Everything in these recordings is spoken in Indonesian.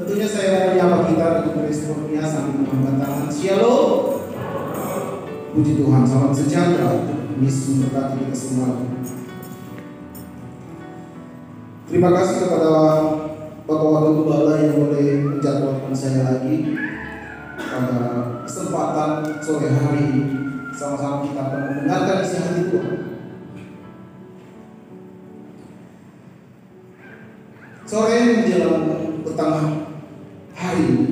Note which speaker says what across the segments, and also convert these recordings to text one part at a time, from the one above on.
Speaker 1: Tentunya saya menyapa kita dengan responnya sambil mengangkat tangan. Shalom. Puji Tuhan, salam sejahtera. Yesus memberkati kita semua. Terima kasih kepada Bapak Wakil Gembala yang boleh menjadwalkan saya lagi pada kesempatan sore hari ini. Sama-sama kita akan mendengarkan isi hati Tuhan. Sore menjelang petang hari ini,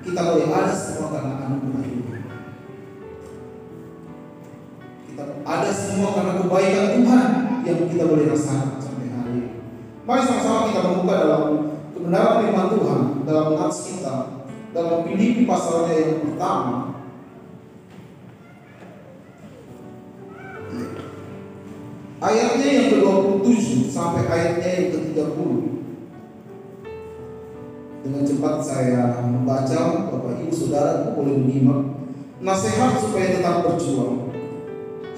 Speaker 1: kita boleh ada semua karena anugerah Tuhan. Kita ada semua karena kebaikan Tuhan yang kita boleh rasakan sampai hari ini. Mari sama-sama kita membuka dalam kebenaran firman Tuhan dalam nats kita dalam Filipi pasalnya yang pertama. Ayatnya yang ke-27 sampai ayatnya yang ke-30. Dengan cepat saya membaca, Bapak Ibu Saudara boleh menyimak. Nasihat supaya tetap berjuang.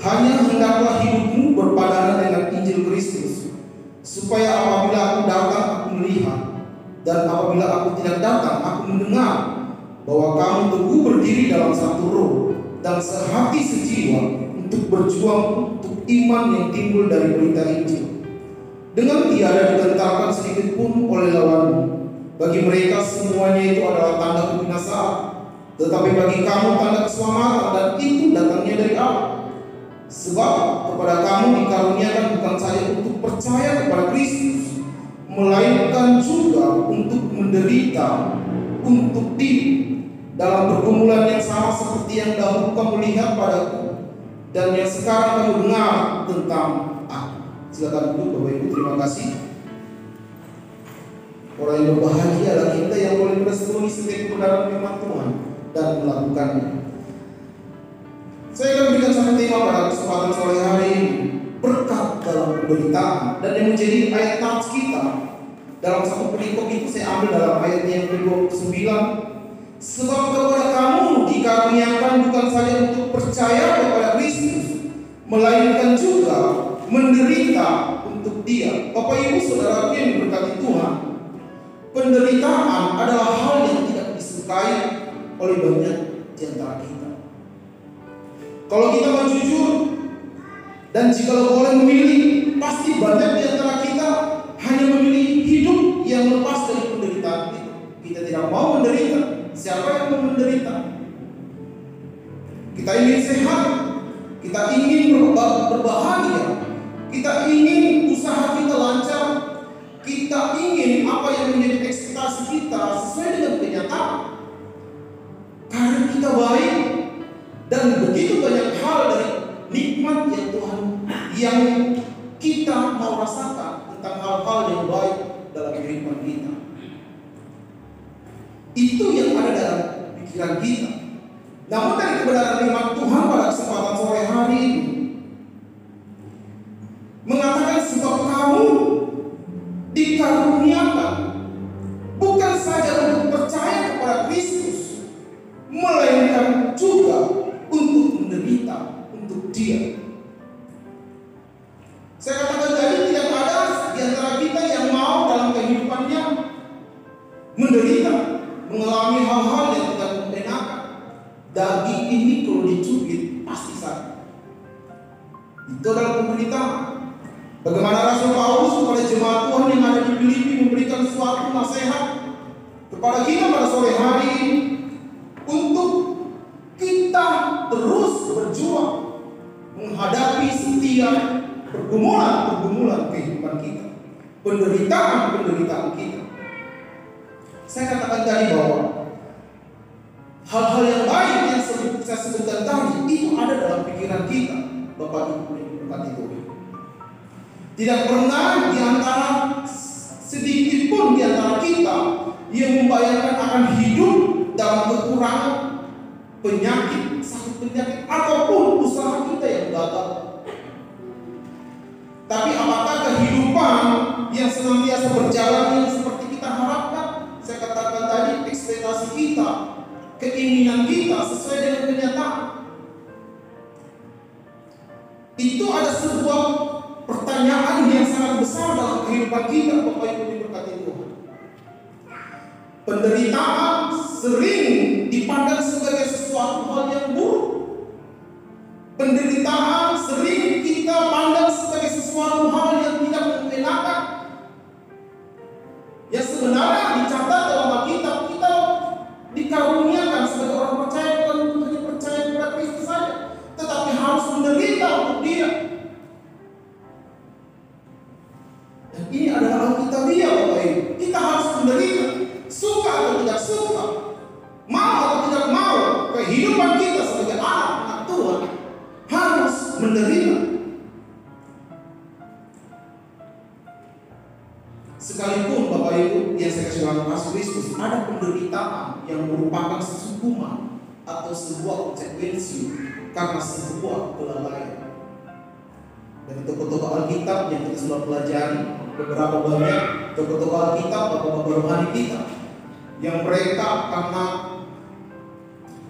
Speaker 1: Hanya hendaklah hidupmu berpadanan dengan Injil Kristus, supaya apabila aku datang aku melihat, dan apabila aku tidak datang aku mendengar bahwa kamu teguh berdiri dalam satu roh dan sehati sejiwa untuk berjuang untuk iman yang timbul dari berita Injil, dengan tiada digentarkan sedikit pun oleh lawanmu. Bagi mereka semuanya itu adalah tanda kebinasaan, tetapi bagi kamu tanda keselamatan, dan itu datangnya dari Allah. Sebab kepada kamu dikaruniakan bukan saja untuk percaya kepada Kristus, melainkan juga untuk menderita untuk diri dalam pergumulan yang sama seperti yang dahulu kamu lihat padaku dan yang sekarang kamu dengar tentang aku. Silakan duduk Bapak Ibu, terima kasih. Orang yang berbahagia adalah kita yang boleh meresponi setiap kebenaran firman Tuhan dan melakukannya. Saya akan berikan satu tema pada kesempatan sore hari ini, berkat dalam penderitaan, dan yang menjadi ayat nats kita dalam satu perikop itu saya ambil dalam ayat yang ke-29. Sebab kepada kamu dikaruniakan bukan saja untuk percaya kepada Kristus, melainkan juga menderita untuk Dia. Bapak Ibu Saudara yang diberkati Tuhan, penderitaan adalah hal yang tidak disukai oleh banyak di antara kita. Kalau kita mau jujur dan jika boleh memilih, pasti banyak di antara kita hanya memilih hidup yang lepas dari penderitaan kita. Kita tidak mau menderita. Siapa yang mau menderita? Kita ingin sehat, kita ingin berbahagia, kita ingin usaha kita lancar, kita ingin apa yang menjadi ekspektasi kita sesuai dengan kenyataan. Karir kita baik, dan begitu banyak hal dari nikmat yang Tuhan yang kita mau rasakan tentang hal-hal yang baik dalam kehidupan kita. Itu yang ada dalam pikiran kita. Namun dari kebenaran firman Tuhan pada kesempatan sore hari ini mengatakan sebab kamu dikaruniakan bukan saja untuk percaya kepada Kristus, melainkan juga untuk menderita untuk Dia. Saya katakan tadi, tidak ada di antara kita yang mau dalam kehidupannya menderita, mengalami hal-hal yang tidak mengenakan. Daging ini kalau dicubit pasti sakit. Itu adalah penderitaan. Bagaimana Rasul Paulus kepada jemaat Tuhan yang ada di Filipi memberikan suatu nasihat kepada kita pada sore hari ini untuk kita terus berjuang menghadapi setiap pergumulan kehidupan kita, penderitaan kita. Saya katakan tadi bahwa hal-hal yang baik yang saya sebutkan tadi itu ada dalam pikiran kita, Bapak Ibu yang diberkati Tuhan. Tidak pernah di antara sedikit pun di antara kita yang membayangkan akan hidup dalam kekurangan, penyakit, sakit penyakit, ataupun usaha kita yang gagal. Tapi apakah kehidupan yang senantiasa berjalan yang seperti kita harapkan? Saya katakan tadi, ekspektasi kita, keinginan kita sesuai dengan kenyataan. Itu ada sebuah pertanyaan yang sangat besar dalam kehidupan kita, Bapak Ibu diberkati Tuhan. Penderitaan sering dipandang sebagai sesuatu hal yang buruk. Penderitaan sering kita pandang sebagai sesuatu hal yang tidak mengenakan. Ya sebenarnya dicatat dalam Alkitab, kita dikaruniakan sebagai orang percaya bukan untuk hanya percaya kepada Kristus saja, tetapi harus menderita untuk Dia. Dan ini adalah Alkitabiah, Bapak Ibu. Kita harus menderita, suka atau tidak suka, mau atau tidak mau. Kehidupan kita sebagai anak Tuhan harus menderita. Sekalipun Bapak Ibu yang saya kasih dalam kasih Kristus, ada penderitaan yang merupakan hukuman atau sebuah konsekuensi karena sebuah kelalaian. Dari tokoh-tokoh Alkitab yang kita sudah pelajari, beberapa banyak tokoh-tokoh Alkitab, bapak-bapak rohani kita, yang mereka karena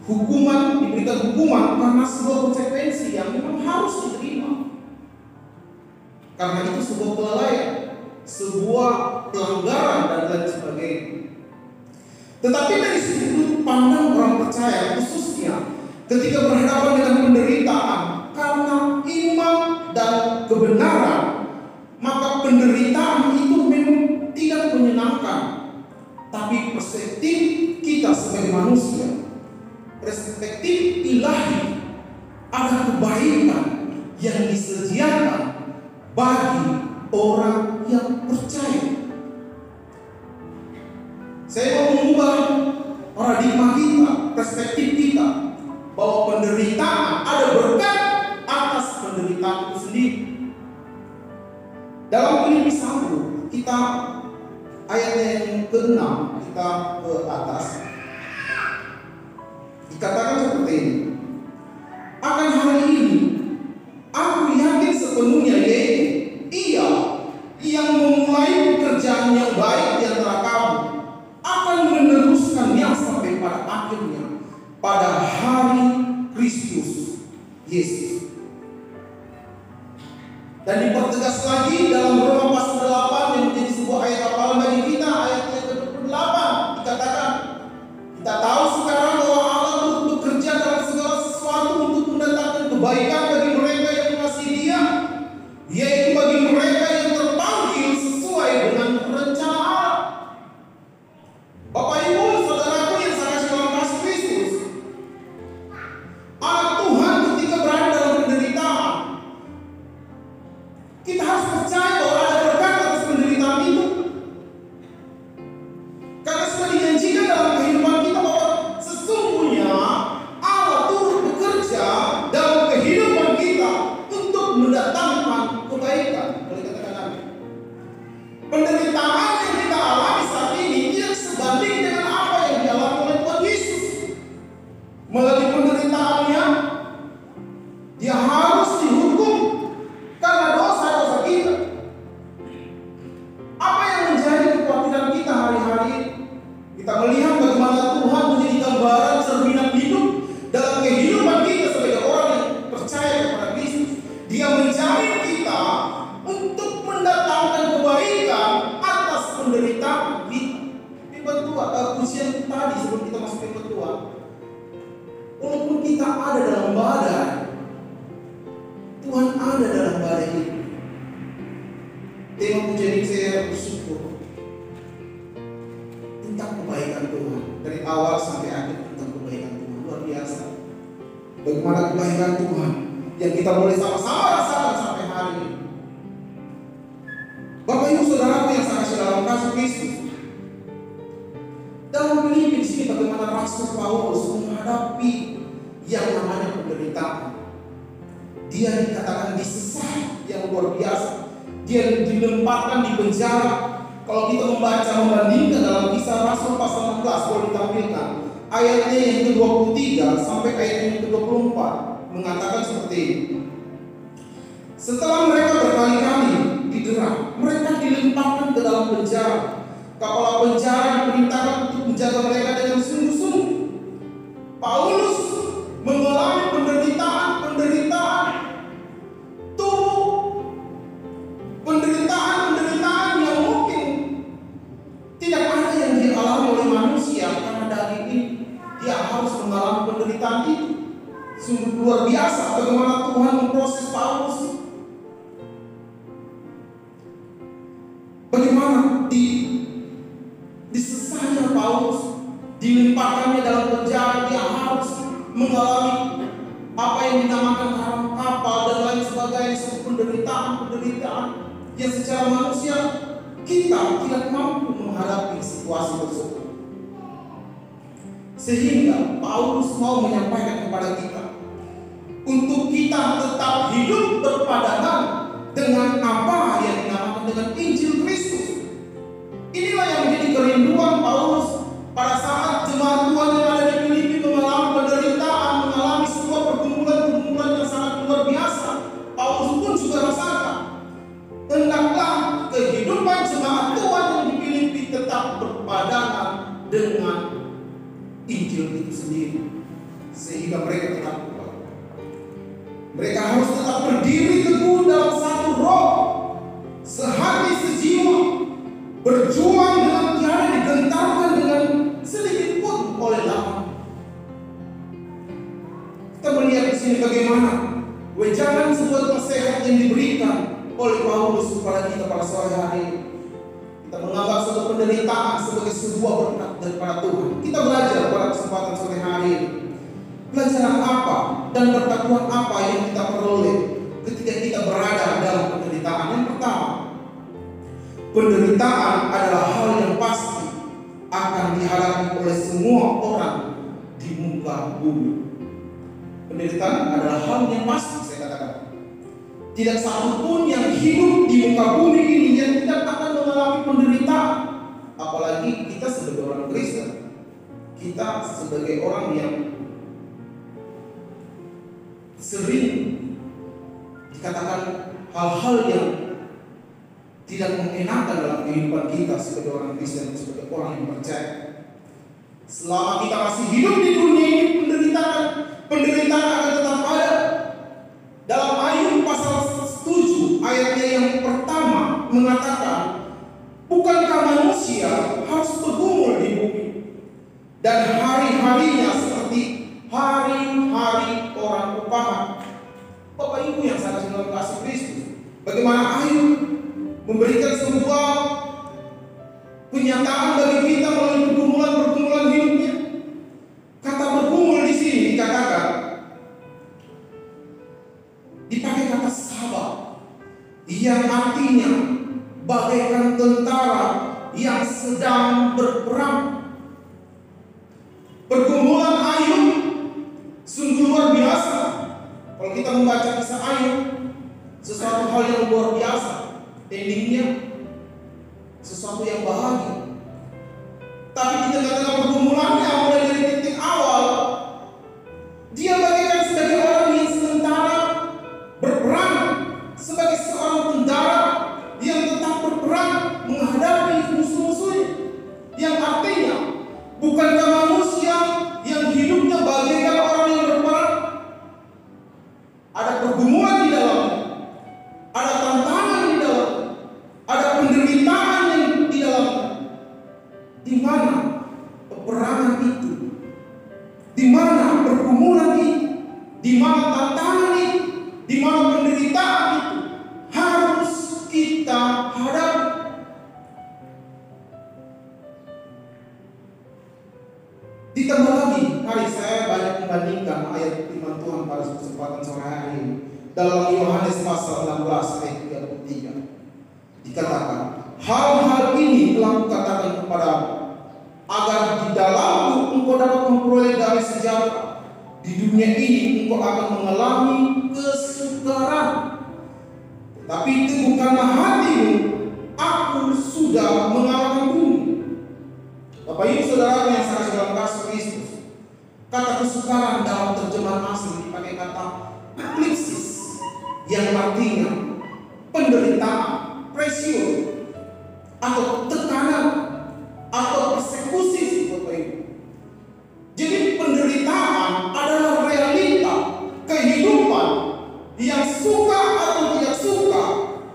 Speaker 1: diberikan hukuman karena sebuah konsekuensi yang memang harus diterima. Karena itu sebuah kelalaian, sebuah pelanggaran dan lain sebagainya. Tetapi dari sudut pandang orang percaya, khususnya ketika berhadapan dengan penderitaan karena iman dan kebenaran, maka penderitaan itu memang tidak menyenangkan. Tapi perspektif kita sebagai manusia, perspektif ilahi, ada kebaikan yang disediakan bagi orang yang percaya. Saya mau mengubah paradigma kita, perspektif kita, bahwa penderitaan ada berkat atas penderitaan itu sendiri. Dalam Filipi 1, kita ayat yang ke-6, kita ke atas, dikatakan seperti ini. Akan hal ini aku yakin sepenuhnya, yaitu Ia yang memulai pekerjaan yang baik di antara kamu akan meneruskannya sampai pada akhirnya pada hari Kristus Yesus. Dan dipertegas lagi dalam Roma pasal 8 yang menjadi sebuah ayat hafalan bagi kita, ayat yang ke-28, dikatakan, kita tahu sekarang bahwa Allah turut bekerja dalam segala sesuatu untuk mendatangkan kebaikan bagi mereka yang mengasihi Dia, yaitu bagi mereka yang terpanggil sesuai dengan rencana Allah. Bapak Ibu, saudaraku yang saya kasih dalam kasih Kristus, anak Tuhan ketika berada dalam penderitaan, kita harus percaya bahwa ada berkat atas penderitaan itu. Karena sudah dijanjikan dalam kehidupan kita bahwa sesungguhnya Allah turut bekerja dalam kehidupan kita untuk mendatangkan kebaikan. Boleh katakan amin. Penderitaan yang kita alami saat ini tidak sebanding dengan apa yang dialami oleh Tuhan Yesus. Melalui penderitaannya, Dia harus dihukum karena dosa-dosa kita. Apa yang menjadi kekhawatiran kita hari-hari ini? Kita melihat bagaimana Tuhan menjadi gambaran cerminan hidup dalam kehidupan kita sebagai orang yang percaya kepada Kristus. Dia menjamin kita untuk mendatangkan kebaikan atas penderitaan kita. Firman Tuhan, pujian tadi sebelum kita masuk firman Tuhan, walaupun kita ada dalam badai, Tuhan ada dalam badai itu. Tema pujian ini saya bersyukur tentang kebaikan Tuhan. Dari awal sampai akhir tentang kebaikan Tuhan. Luar biasa. Bagaimana kebaikan Tuhan yang kita boleh sama-sama rasakan sampai hari ini. Bapak Ibu saudaraku yang saya kasih dalam kasih Kristus, dalam Filipi di sini bagaimana Rasul Paulus menghadapi yang namanya penderitaan. Dia dikatakan disesat yang luar biasa. Dia dilemparkan di penjara. Kalau kita membaca membandingkan dalam Kisah Rasul pasal 16, boleh ditampilkan ayatnya yang ke-23 sampai ayat yang ke-24 mengatakan seperti ini. Setelah mereka berkali-kali didera, mereka dilemparkan ke dalam penjara. Kepala penjara diperintahkan untuk menjaga mereka dengan sungguh-sungguh. Paulus mengalami penderitaan tubuh, penderitaan yang mungkin tidak ada yang dia alami dialami oleh manusia karena daging ini, dia harus mengalami penderitaan itu. Sungguh luar biasa bagaimana Tuhan memproses Paulus. Bagaimana disesatnya Paulus, dilimpahkannya dalam penjara, dia harus mengalami apa yang dinamakan karam kapal dan lain sebagainya, sebuah penderitaan yang secara manusia kita tidak mampu menghadapi situasi tersebut. Sehingga Paulus mau menyampaikan kepada kita untuk kita tetap hidup berpadanan dengan apa yang dinamakan dengan Injil Kristus. Inilah yang menjadi kerinduan Paulus pada saat jemaat Tuhan yang ada di Filipi mengalami penderitaan, mengalami sebuah pergumulan yang sangat luar biasa. Paulus pun juga rasakan. Hendaklah kehidupan jemaat Tuhan yang di Filipi tetap berpadanan dengan Injil itu sendiri, sehingga mereka tetap kuat. Mereka harus tetap berdiri teguh dalam satu roh, sehati sejiwa, berjuang dengan tiada digentarkan dengan sedikit pun oleh lawan. Kita melihat di sini bagaimana wejangan sebuah nasihat yang diberikan oleh Paulus kepada kita pada sore hari ini. Kita menganggap suatu penderitaan sebagai sebuah berkat daripada Tuhan. Kita belajar pada kesempatan sore hari ini. Pelajaran apa dan pertemuan apa yang kita peroleh ketika kita berada dalam penderitaan? Yang pertama, penderitaan adalah hal yang pasti akan dihadapi oleh semua orang di muka bumi. Penderitaan adalah hal yang pasti, saya katakan. Tidak satu pun yang hidup di muka bumi ini yang tidak akan mengalami penderitaan. Apalagi kita sebagai orang Kristen, kita sebagai orang yang sering dikatakan hal-hal yang tidak mengenakan dalam kehidupan kita sebagai orang Kristen, sebagai orang yang percaya. Selama kita masih hidup di dunia ini, penderitaan akan tetap ada. Dalam Ayub pasal 7 ayatnya yang pertama mengatakan, bukankah manusia harus bergumul di bumi dan hari-harinya seperti hari-hari orang upahan. Bapak Ibu yang sangat dalam kasih Kristus, bagaimana Ayub memberikan sebuah penyataan bagi kita melalui pergumulan hidupnya. Kata bergumul di sini dikatakan, dipakai kata sabar, yang artinya bagaikan tentara yang sedang berperang. Pergumulan Ayub sungguh luar biasa. Kalau kita membaca kisah Ayub, sesuatu hal yang luar biasa. Endingnya sesuatu yang bahagia. Tapi di tengah-tengah pergumulannya, mulai dari titik awal, dia bagaikan sebagai orang yang sementara berperang, sebagai seorang tentara yang tetap berperang menghadapi musuh-musuhnya. Yang artinya, bukankah manusia yang hidupnya bagaikan orang yang berperang? Ada pergumulan di dalamnya, ada tantangan di dalamnya, ada penderitaan yang di dalamnya. Di mana peperangan itu, di mana pergumulan itu, di mana tantangan itu, di mana penderitaan itu harus kita hadapi. Ditambah lagi, mari saya banyak membandingkan ayat firman Tuhan pada kesempatan sore hari ini. Dalam Yohanes pasal 16 ayat 33 dikatakan, hal-hal ini telah kukatakan kepadamu, agar di dalamku engkau dapat memperoleh damai sejahtera. Di dunia ini engkau akan mengalami kesukaran, tetapi teguhkanlah hatimu, aku sudah mengalahkan bumi. Bapak Ibu Saudara yang sangat dalam kasih Kristus, kata kesukaran dalam terjemahan asli dipakai kata afliksis, yang artinya penderitaan, pressure, atau tekanan, atau persekusi, Bapak Ibu. Jadi penderitaan adalah realita kehidupan yang suka atau tidak suka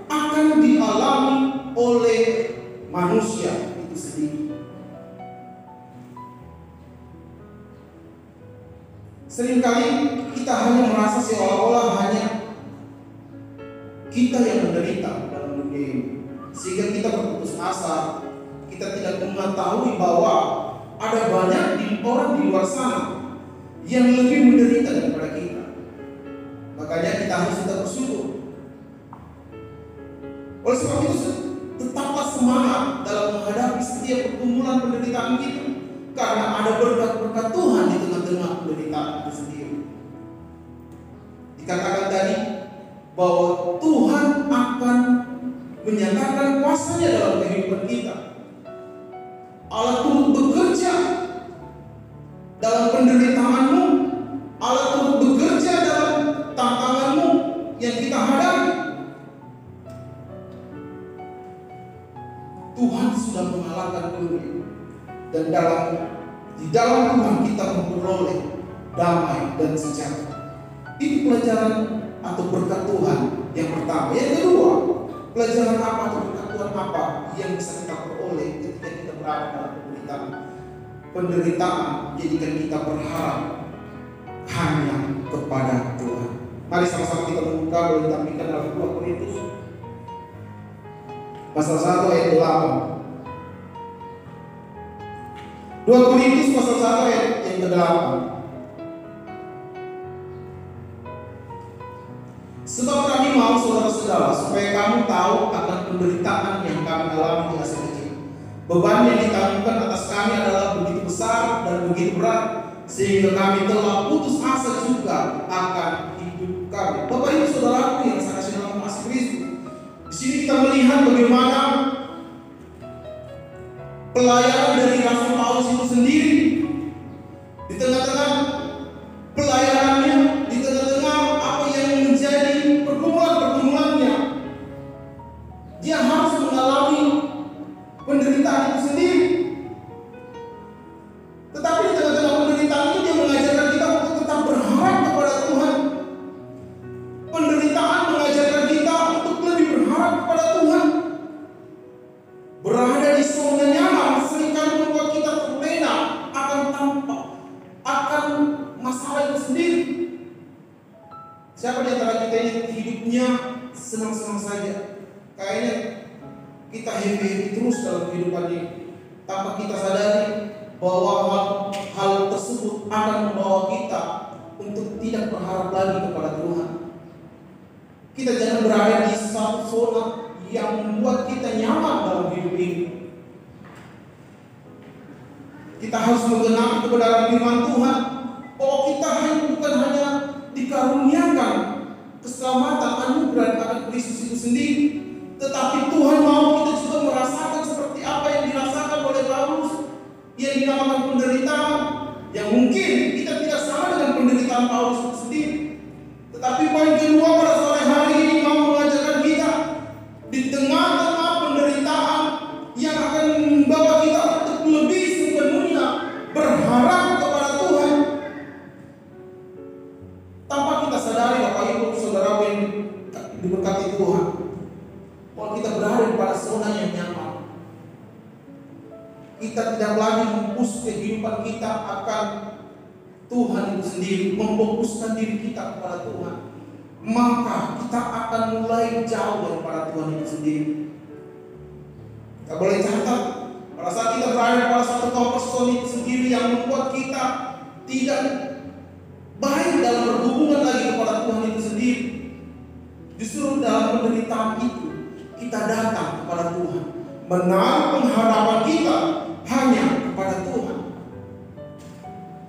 Speaker 1: akan dialami oleh manusia itu sendiri. Seringkali kita hanya merasa seolah-olah hanya kita yang menderita dalam dunia ini, sehingga kita berputus asa. Kita tidak mengetahui bahwa ada banyak orang di luar sana yang lebih menderita daripada kita. Makanya kita harus tetap bersyukur. Oleh sebab itu, tetaplah semangat dalam menghadapi setiap pergumulan penderitaan kita, karena ada berkat-berkat Tuhan di tengah-tengah penderitaan itu sendiri. Dikatakan tadi bahwa Tuhan akan menyatakan kuasa-Nya dalam kehidupan kita. Allah turut bekerja dalam penderitaanmu, Allah turut bekerja dalam tantanganmu yang kita hadapi. Tuhan sudah mengalahkan dunia, dan di dalam Tuhan kita memperoleh damai dan sejahtera. Ini pelajaran atau berkat Tuhan yang pertama. Yang kedua, pelajaran apa atau berkat Tuhan apa yang bisa kita peroleh ketika kita berada dalam penderitaan? Penderitaan jadikan kita berharap hanya kepada Tuhan. Mari sama-sama kita membuka, boleh ditampilkan dalam 2 Korintus pasal 1 ayat 8. 2 Korintus pasal 1 ayat yang ke-8. Sebab kami mau saudara-saudara supaya kamu tahu akan penderitaan yang kami alami di Asia Kecil. Beban yang ditanggung atas kami adalah begitu besar dan begitu berat, sehingga kami telah putus asa juga akan hidup kami. Bapak Ibu saudaraku yang saya kasih dalam kasih Kristus, di sini kita melihat bagaimana pelayanan dari Rasul Paulus itu sendiri. Di tengah-tengah pelayanannya, di tengah-tengah apa yang menjadi pergumulan-pergumulannya, dia harus mengalami penderitaan itu sendiri. Tetapi di tengah-tengah penderitaan itu dia mengajarkan kita untuk tetap berharap kepada Tuhan. Penderitaan mengajarkan kita untuk lebih berharap kepada Tuhan. Berada di zona nyaman seringkali membuat kita terlena akan masalah itu sendiri. Siapa di antara kita ini hidupnya senang-senang saja? Kayaknya kita happy terus dalam kehidupan ini, tanpa kita sadari bahwa hal tersebut akan membawa kita untuk tidak berharap lagi kepada Tuhan. Kita jangan berada di satu zona yang membuat kita nyaman dalam hidup ini. Kita harus mengenal kebenaran firman Tuhan bahwa kita bukan hanya dikaruniakan keselamatan anugerah akan Kristus itu sendiri, tetapi Tuhan mau kita juga merasakan seperti apa yang dirasakan oleh Paulus yang dinamakan penderitaan, yang mungkin kita tidak sama dengan penderitaan Paulus itu sendiri. Tetapi poin kedua pada sore hari ini mau mengajarkan kita di tengah-tengah penderitaan yang akan membawa kita untuk lebih sepenuhnya berharap kepada Tuhan, tanpa kita sadari Bapak Ibu saudara yang diberkati Tuhan, kalau kita berada pada zona yang nyaman, kita tidak lagi memfokus kehidupan kita akan Tuhan itu sendiri, memfokuskan diri kita kepada Tuhan, maka kita akan mulai jauh daripada Tuhan itu sendiri. Kita boleh catat, pada saat kita berada pada satu comfort zone itu sendiri yang membuat kita tidak baik dalam berhubungan lagi kepada Tuhan itu sendiri, justru dalam penderitaan itu kita datang kepada Tuhan, menaruh pengharapan kita hanya kepada Tuhan,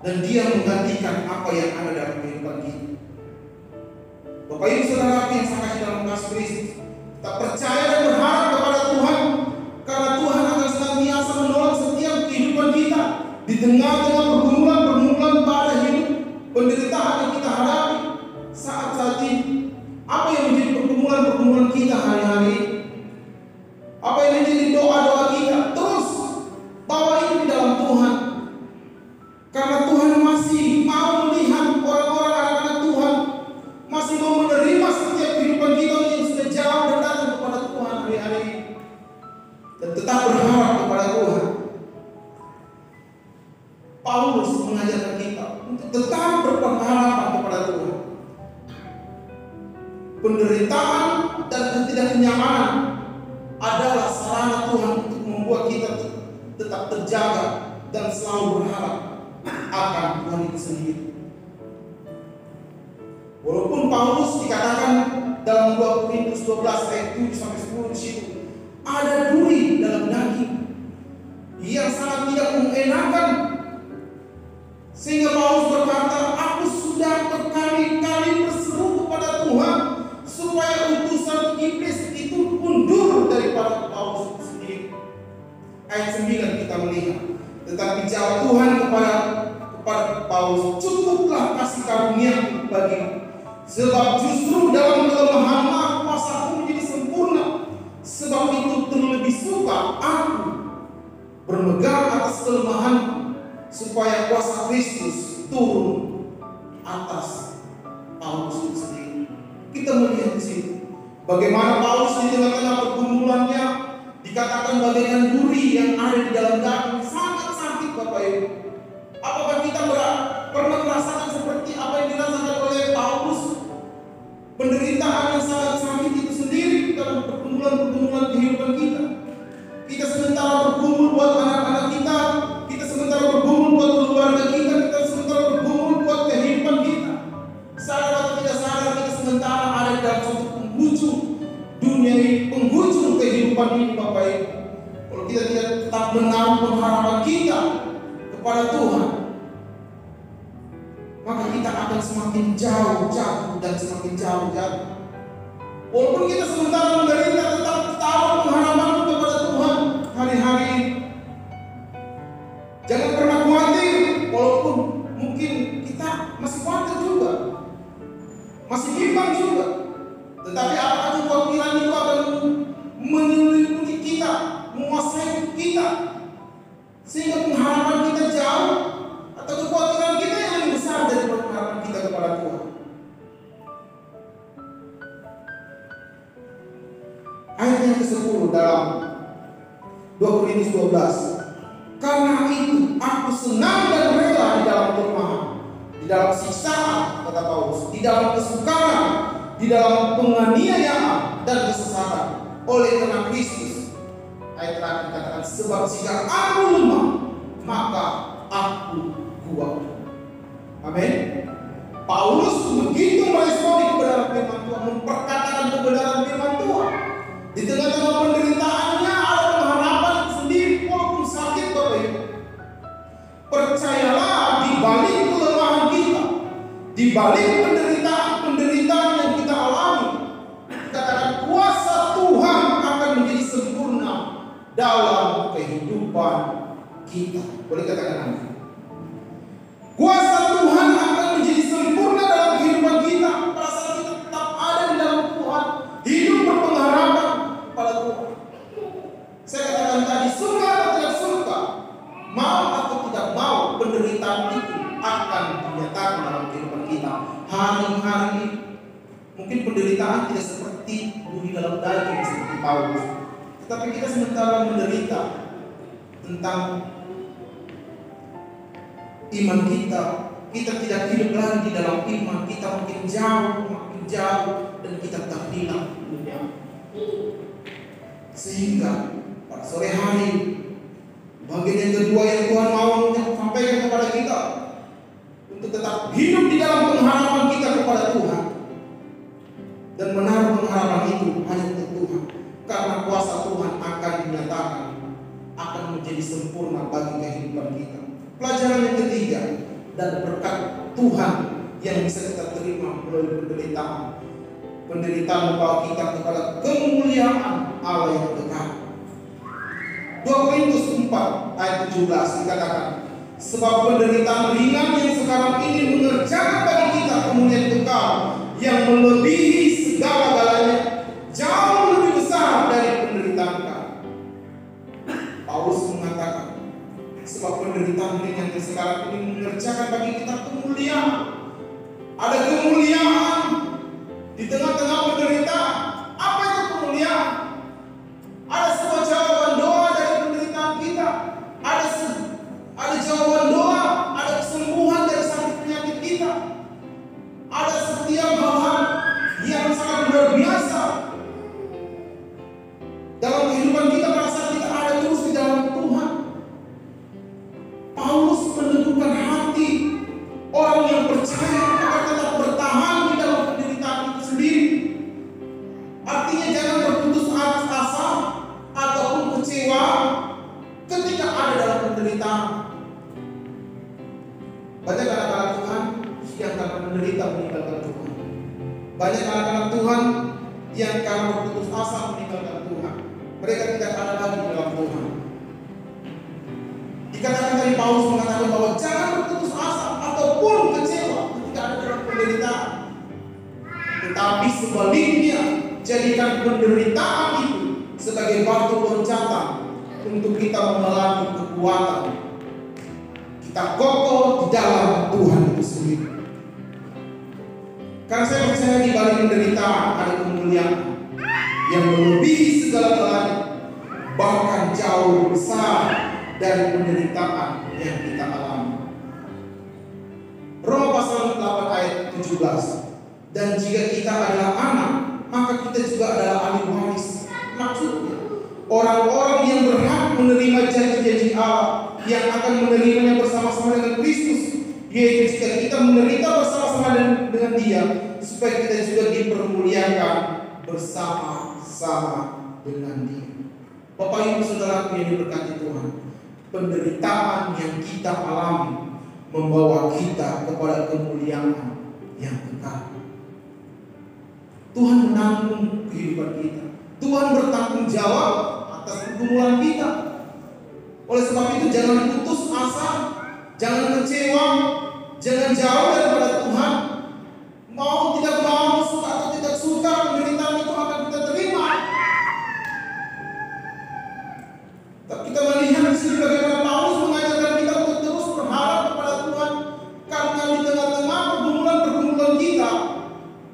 Speaker 1: dan Dia menggantikan apa yang ada dalam kehidupan kita. Bapak Ibu saudara yang saya kasih dalam kasih Kristus, kita percaya dan berharap kepada Tuhan, karena Tuhan akan senantiasa menolong setiap kehidupan kita di tengah-tengah pergumulan-pergumulan pada hidup, penderitaan yang kita hadapi saat-saat ini. Apa yang menjadi pergumulan-pergumulan kita hari-hari ini? Apa yang menjadi doa-doa kita? Terus bawa itu di dalam Tuhan, karena Tuhan masih mau melihat orang-orang anak-anak Tuhan masih mau menerima setiap kehidupan kita yang sudah jauh dan datang kepada Tuhan hari-hari ini, dan tetap berharap kepada Tuhan. Paulus mengajarkan kita untuk tetap berpengharapan kepada Tuhan. Penderitaan dan ketidaknyamanan adalah sarana Tuhan untuk membuat kita tetap terjaga dan selalu berharap akan Tuhan itu sendiri. Walaupun Paulus dikatakan dalam 2 Korintus 12 ayat 7 sampai 10 di situ, ada duri dalam daging yang sangat tidak mengenakan, sehingga Paulus berkata, aku sudah berkali-kali berseru kepada Tuhan supaya utusan iblis itu mundur daripada Paulus sendiri. Ayat 9 kita melihat, tetapi jawab Tuhan kepada Paulus, cukuplah kasih karunia bagimu, sebab justru dalam kelemahanmu kuasaku menjadi sempurna. Sebab itu terlebih suka aku bermegang atas kelemahanku, supaya kuasa Kristus turun atas Paulus itu sendiri. Kita melihat di sini bagaimana Paulus di tengah-tengah pergumulannya dikatakan bagaikan duri yang ada di dalam daging, sangat sakit Bapak Ibu. Apakah kita pernah merasakan seperti apa yang dirasakan oleh Paulus? Penderitaan yang sangat sakit itu sendiri dalam pergumulan-pergumulan kehidupan kita. Kita sementara bergumul buat anak-anak kita, kita sementara bergumul buat keluarga kita, kita sementara bergumul buat kehidupan kita. Sadar atau tidak sadar, kita sementara ada dalam suatu penghujung dunia ini, penghujung kehidupan ini Bapak Ibu. Kalau kita tidak tetap menaruh pengharapan kita kepada Tuhan, maka kita akan semakin jauh dan semakin jauh. Walaupun kita sementara menderita, tetap taruh pengharapan kepada Tuhan hari-hari ini. Jangan pernah khawatir, walaupun mungkin kita masih khawatir juga, masih bimbang juga. Tetapi apakah kekhawatiran itu akan menyelimuti kita, menguasai kita, sehingga pengharapan kita jauh, atau kekhawatiran kita yang lebih besar dari pengharapan kita kepada Tuhan? Ayat yang ke-10 dalam 2 Korintus 12. Karena itu aku senang dan rela di dalam kelemahan, di dalam siksaan, kata Paulus, di dalam kesukaran, di dalam penganiayaan dan kesesatan, oleh karena Kristus. Ayat terakhir dikatakan, sebab jika aku lemah, maka aku kuat. Amin. Paulus begitu meresponi kebenaran firman Tuhan, memperkatakan kebenaran firman Tuhan. Di tengah-tengah penderitaannya ada pengharapan sendiri, walaupun sakit Bapak Ibu. Percayalah, di balik kelemahan kita, di balik penderitaan yang kita alami, dikatakan kuasa Tuhan akan menjadi sempurna dalam kehidupan kita. Boleh katakan amin. Kuasa Tuhan akan menjadi sempurna dalam kehidupan kita pada saat kita tetap ada di dalam Tuhan, hidup berpengharapan pada Tuhan. Saya katakan tadi, suka atau tidak suka, mau atau tidak mau, penderitaan itu akan dinyatakan dalam kehidupan kita hari-hari ini. Mungkin penderitaan tidak seperti duri dalam daging seperti Paulus, tetapi kita sementara menderita tentang iman kita. Kita tidak hidup lagi di dalam iman, kita makin jauh dan kita terhilang dunia. Sehingga pada sore hari, bagian yang kedua yang Tuhan mau sampaikan kepada kita, untuk tetap hidup di dalam pengharapan kita kepada Tuhan, dan menaruh pengharapan itu hanya untuk Tuhan, karena kuasa Tuhan akan dinyatakan, akan menjadi sempurna bagi kehidupan kita. Pelajaran yang ketiga, dan berkat Tuhan yang bisa kita terima melalui penderitaan. Penderitaan membawa kita kepada kemuliaan Allah yang kekal. 2 Korintus 4 ayat 17 dikatakan, sebab penderitaan ringan yang sekarang ini mengerjakan bagi kita kemuliaan kekal yang melebihi segala-galanya, jauh lebih besar dari penderitaan kami. Paulus mengatakan, sebab penderitaan ringan yang sekarang ini mengerjakan bagi kita kemuliaan. Ada kemuliaan di tengah-tengah penderitaan. Apa itu kemuliaan? Ada sebuah jawaban doa dari penderitaan kita. Ada jawaban doa Banyak anak-anak Tuhan yang karena menderita meninggalkan Tuhan. Banyak anak-anak Tuhan yang karena berputus asa meninggalkan Tuhan. Mereka tidak ada lagi di dalam Tuhan. Dikatakan tadi Paulus mengatakan bahwa jangan berputus asa ataupun kecewa ketika ada dalam penderitaan. Tetapi sebaliknya, jadikan penderitaan itu sebagai batu loncatan untuk kita mengalami kekuatan. Kita kokoh di dalam Tuhan itu sendiri. Karena saya percaya di balik penderitaan ada kemuliaan yang melebihi segala-galanya, bahkan jauh besar dari penderitaan yang kita alami. Roma pasal 8 ayat 17. Dan jika kita adalah anak, maka kita juga adalah ahli waris. Maksudnya, orang-orang yang berhak menerima janji-janji Allah, yang akan menerimanya bersama-sama dengan Kristus, yaitu jika kita menderita bersama-sama dengan Dia, supaya kita juga dipermuliakan bersama-sama dengan Dia. Bapak Ibu Saudara yang diberkati Tuhan, penderitaan yang kita alami membawa kita kepada kemuliaan yang kekal. Tuhan menanggung kehidupan kita. Tuhan bertanggung jawab atas pergumulan kita. Oleh sebab itu jangan putus asa, jangan kecewa, jangan jauh daripada Tuhan. Mau tidak mau, suka atau tidak suka, penderitaan itu akan kita terima. Tapi kita melihat di sini bagaimana Paulus mengajarkan kita untuk terus berharap kepada Tuhan, karena di tengah-tengah pergumulan kita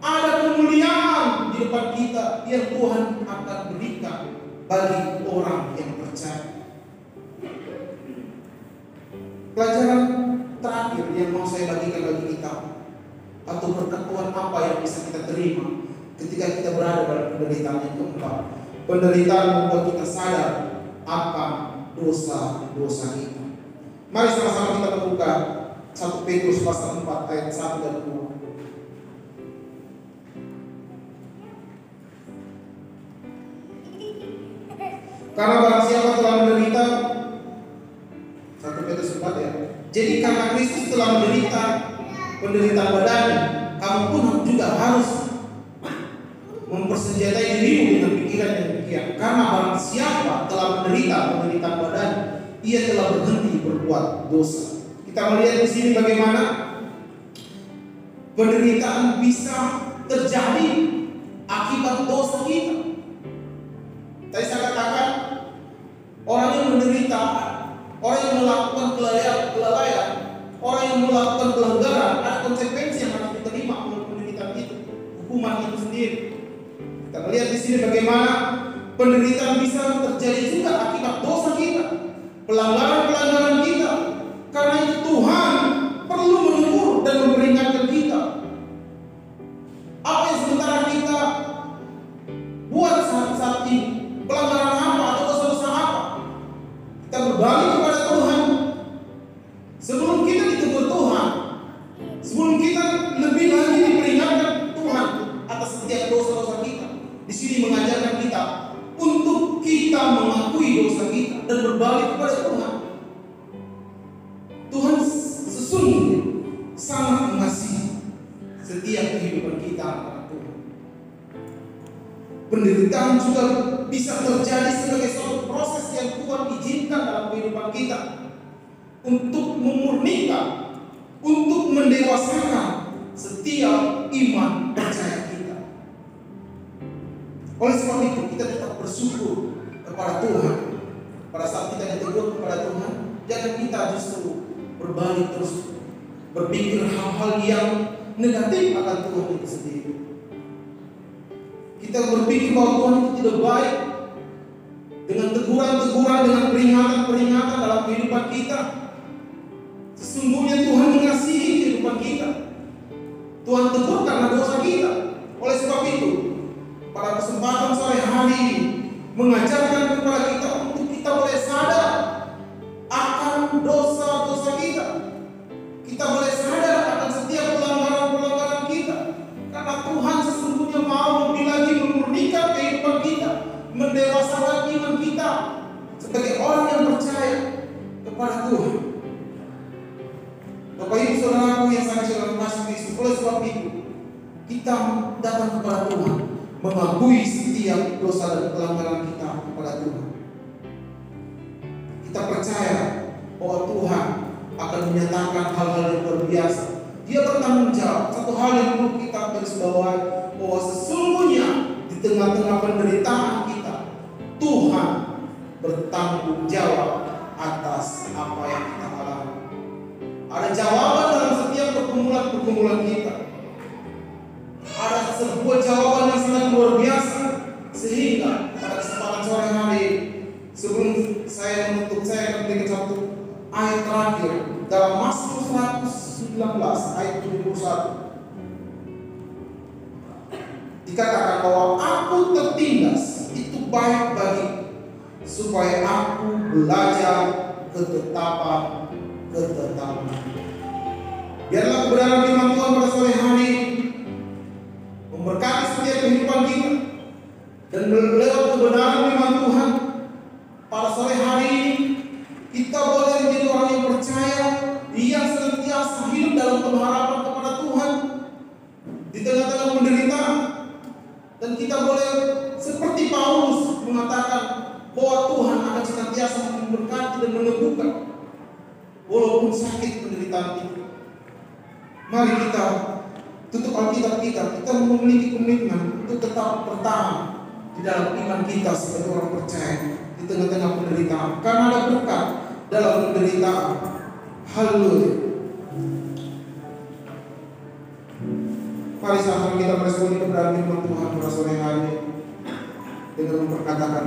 Speaker 1: ada kemuliaan di depan kita yang Tuhan akan berikan bagi orang yang percaya. Pelajaran terakhir yang mau saya bagikan bagi kita, atau berkat Tuhan apa yang bisa kita terima ketika kita berada dalam penderitaan yang keempat. Penderitaan membuat kita sadar akan dosa-dosa kita. Mari sama-sama kita membuka 1 Petrus pasal 4 ayat 1 dan 2. Karena barang siapa telah menderita, 1 Petrus 4 ya. Jadi karena Kristus telah menderita penderitaan badan, kamu pun juga harus mempersenjatai dirimu dengan pikiran yang demikian. Karena barang siapa telah menderita penderitaan badan, ia telah berhenti berbuat dosa. Kita melihat di sini bagaimana penderitaan bisa terjadi akibat dosa kita. Tadi saya katakan, orang yang menderita, orang yang melakukan kelalaian, orang yang melakukan pelanggaran, ada konsekuensi yang harus diterima oleh penderitaan itu, hukuman itu sendiri. Kita melihat di sini bagaimana penderitaan bisa terjadi juga akibat dosa kita, pelanggaran-pelanggaran kita. Karena itu Tuhan perlu menegur dan memperingatkan kita. Apa yang sementara kita buat saat ini, pelanggaran apa atau dosa-dosa apa, kita berbalik kepada Tuhan. Sebelum kita ditegur Tuhan, sebelum kita lebih lagi diperingatkan Tuhan atas setiap dosa-dosa kita, di sini mengajarkan kita untuk kita mengakui dosa kita dan berbalik kepada Tuhan. Tuhan sesungguhnya sangat mengasihi setiap kehidupan kita anak Tuhan. Penderitaan juga bisa terjadi sebagai suatu proses yang Tuhan izinkan dalam kehidupan kita untuk memurnikan, untuk mendewasakan setiap iman percaya kita. Oleh sebab itu kita tetap bersyukur kepada Tuhan. Pada saat kita ditegur kepada Tuhan, jangan kita justru berbalik terus berpikir hal-hal yang negatif akan Tuhan itu sendiri. Kita berpikir bahwa Tuhan itu tidak baik, dengan teguran-teguran, dengan peringatan-peringatan dalam kehidupan kita. Sesungguhnya Tuhan mengasihi kehidupan kita. Tuhan tegur karena dosa kita. Oleh sebab itu, pada kesempatan sore hari ini mengajarkan kepada kita untuk kita boleh sadar akan dosa-dosa kita. Kita boleh sadar akan setiap pelanggaran-pelanggaran kita. Karena Tuhan sesungguhnya mau lebih lagi memurnikan kehidupan kita, mendewasakan iman kita sebagai orang yang percaya kepada Tuhan. Bapak Bapak Ibu Saudaraku yang sangat dalam kasih Kristus, oleh sebab itu kita datang kepada Tuhan, mengakui setiap dosa dan pelanggaran kita kepada Tuhan. Kita percaya bahwa Tuhan akan menyatakan hal-hal yang luar biasa. Dia bertanggung jawab. Satu hal yang perlu kita garis bawahi, bahwa sesungguhnya di tengah-tengah penderitaan kita, Tuhan bertanggung jawab atas apa yang kita alami. Ada jawaban dalam setiap pergumulan-pergumulan kita. Ada sebuah jawaban yang sangat luar biasa, sehingga pada kesempatan sore hari, sebelum saya menutup, saya akan berikan satu ayat terakhir dalam Mazmur 119 ayat 71. Dikatakan bahwa aku tertindas itu baik bagiku, supaya aku belajar ketetapan. Biarlah kebenaran firman Tuhan pada sore hari memberkati setiap kehidupan kita, dan lewat kebenaran firman Tuhan pada sore hari ini kita boleh menjadi orang yang percaya, yang senantiasa hidup dalam pengharapan kepada Tuhan di tengah-tengah penderitaan. Dan kita boleh seperti Paulus mengatakan bahwa Tuhan akan senantiasa memberkati dan meneguhkan walaupun sakit penderitaan itu. Mari kita tutup Alkitab kita memiliki komitmen untuk tetap bertahan di dalam iman kita sebagai orang percaya di tengah-tengah penderitaan, karena ada berkat dalam penderitaan. Haleluya. Mari sama kita meresponi kebenaran firman Tuhan pada sore hari dengan memperkatakan,